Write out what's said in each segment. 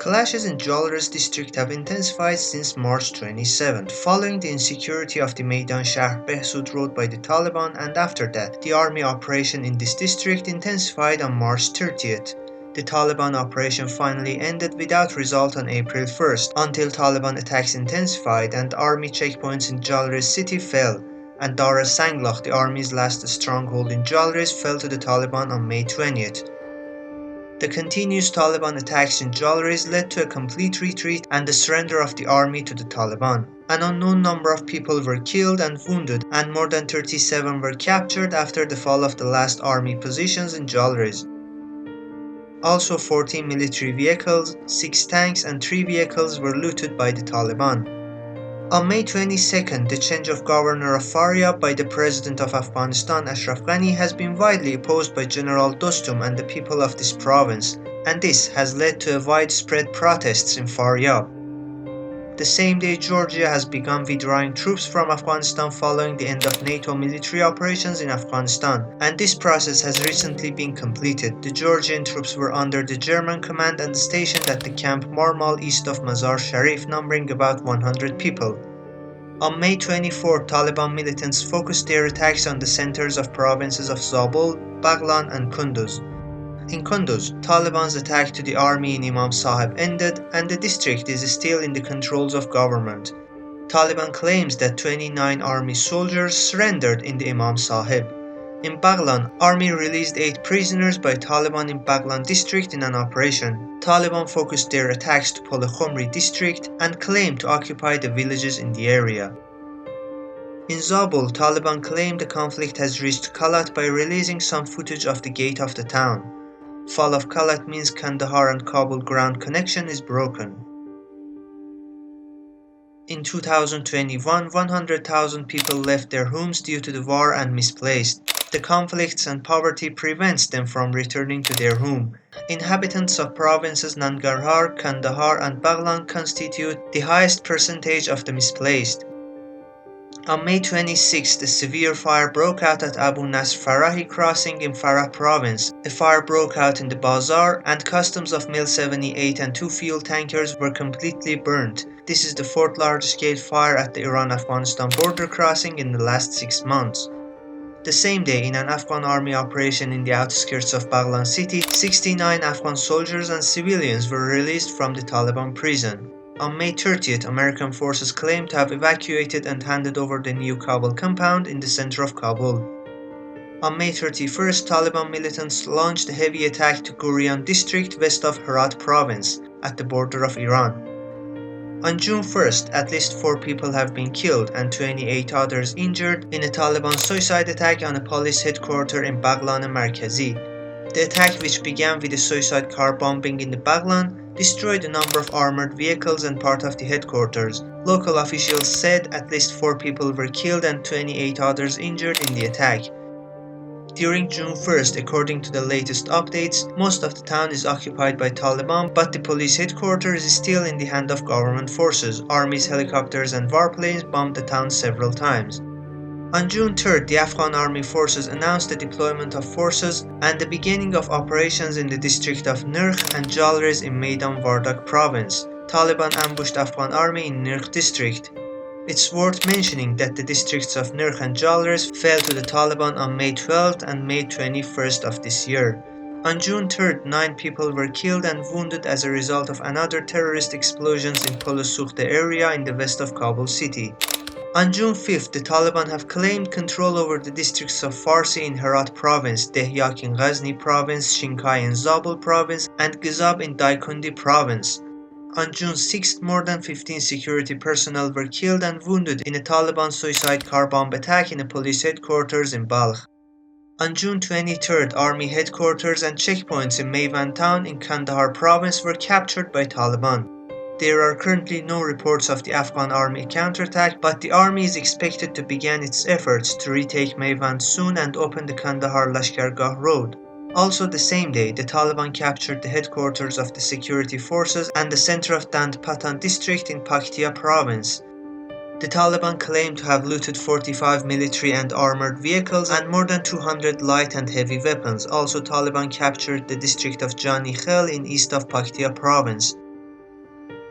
Clashes in Jalris district have intensified since March 27, following the insecurity of the Maidan Shahr Behsud road by the Taliban, and after that, the army operation in this district intensified on March 30th. The Taliban operation finally ended without result on April 1st, until Taliban attacks intensified and army checkpoints in Jalris city fell, and Dar es Sangloch, the army's last stronghold in Jalris, fell to the Taliban on May 20th. The continuous Taliban attacks in Jalris led to a complete retreat and the surrender of the army to the Taliban. An unknown number of people were killed and wounded, and more than 37 were captured after the fall of the last army positions in Jalris. Also, 14 military vehicles, 6 tanks and 3 vehicles were looted by the Taliban. On May 22nd, the change of governor of Faryab by the president of Afghanistan, Ashraf Ghani, has been widely opposed by General Dostum and the people of this province, and this has led to widespread protests in Faryab. The same day, Georgia has begun withdrawing troops from Afghanistan following the end of NATO military operations in Afghanistan, and this process has recently been completed. The Georgian troops were under the German command and stationed at the Camp Marmal east of Mazar Sharif, numbering about 100 people. On May 24, Taliban militants focused their attacks on the centers of provinces of Zabul, Baghlan and Kunduz. In Kunduz, Taliban's attack to the army in Imam Sahib ended, and the district is still in the controls of government. Taliban claims that 29 army soldiers surrendered in the Imam Sahib. In Baghlan, army released 8 prisoners by Taliban in Baghlan district in an operation. Taliban focused their attacks to Polakhomri district and claimed to occupy the villages in the area. In Zabul, Taliban claimed the conflict has reached Kalat by releasing some footage of the gate of the town. Fall of Kalat means Kandahar and Kabul ground connection is broken. In 2021, 100,000 people left their homes due to the war and misplaced. The conflicts and poverty prevents them from returning to their home. Inhabitants of provinces Nangarhar, Kandahar and Baghlan constitute the highest percentage of the misplaced. On May 26, a severe fire broke out at Abu Nasr Farahi crossing in Farah province. A fire broke out in the bazaar, and customs of Mil 78 and 2 fuel tankers were completely burnt. This is the 4th large-scale fire at the Iran-Afghanistan border crossing in the last 6 months. The same day, in an Afghan army operation in the outskirts of Baghlan city, 69 Afghan soldiers and civilians were released from the Taliban prison. On May 30th, American forces claimed to have evacuated and handed over the new Kabul compound in the center of Kabul. On May 31st, Taliban militants launched a heavy attack to Gurion district west of Herat province, at the border of Iran. On June 1st, at least 4 people have been killed and 28 others injured in a Taliban suicide attack on a police headquarters in Baghlan Markazi. The attack, which began with a suicide car bombing in the Baghlan, destroyed a number of armored vehicles and part of the headquarters. Local officials said at least 4 people were killed and 28 others injured in the attack. During June 1st, according to the latest updates, most of the town is occupied by Taliban, but the police headquarters is still in the hand of government forces. Armies, helicopters and warplanes bombed the town several times. On June 3rd, the Afghan army forces announced the deployment of forces and the beginning of operations in the district of Nurkh and Jalris in Maidan Wardak province. Taliban ambushed Afghan army in Nurkh district. It's worth mentioning that the districts of Nurkh and Jalris fell to the Taliban on May 12th and May 21st of this year. On June 3rd, 9 people were killed and wounded as a result of another terrorist explosions in Polosukhte area in the west of Kabul city. On June 5th, the Taliban have claimed control over the districts of Farsi in Herat province, Dehyak in Ghazni province, Shinkai in Zabul province, and Gizab in Daikundi province. On June 6th, more than 15 security personnel were killed and wounded in a Taliban suicide car bomb attack in a police headquarters in Balkh. On June 23rd, army headquarters and checkpoints in Maivan town in Kandahar province were captured by Taliban. There are currently no reports of the Afghan army counterattack, but the army is expected to begin its efforts to retake Maivan soon and open the Kandahar Lashkargah road. Also the same day, the Taliban captured the headquarters of the security forces and the center of Dand Patan district in Paktia province. The Taliban claimed to have looted 45 military and armored vehicles and more than 200 light and heavy weapons. Also, Taliban captured the district of Jani Khel in east of Paktia province.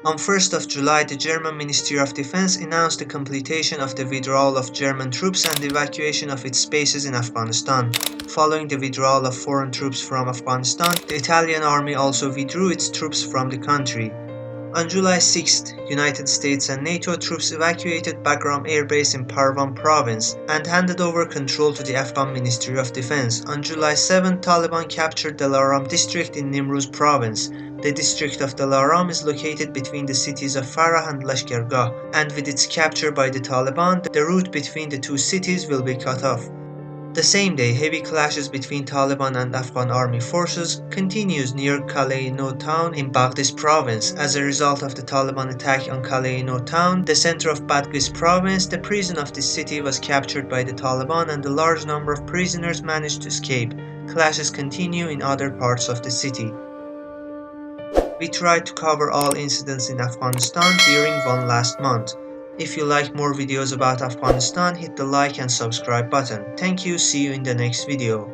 On 1st of July, the German Ministry of Defense announced the completion of the withdrawal of German troops and the evacuation of its bases in Afghanistan. Following the withdrawal of foreign troops from Afghanistan, the Italian army also withdrew its troops from the country. On July 6th, United States and NATO troops evacuated Bagram Air Base in Parwan province and handed over control to the Afghan Ministry of Defense. On July 7th, Taliban captured Dalaram district in Nimruz province. The district of Dalaram is located between the cities of Farah and Lashkargah, and with its capture by the Taliban, the route between the two cities will be cut off. The same day, heavy clashes between Taliban and Afghan army forces continues near Kaleino town in Baghdis province. As a result of the Taliban attack on Kaleino town, the center of Badghis province, the prison of this city was captured by the Taliban and a large number of prisoners managed to escape. Clashes continue in other parts of the city. We tried to cover all incidents in Afghanistan during one last month. If you like more videos about Afghanistan, hit the like and subscribe button. Thank you, see you in the next video.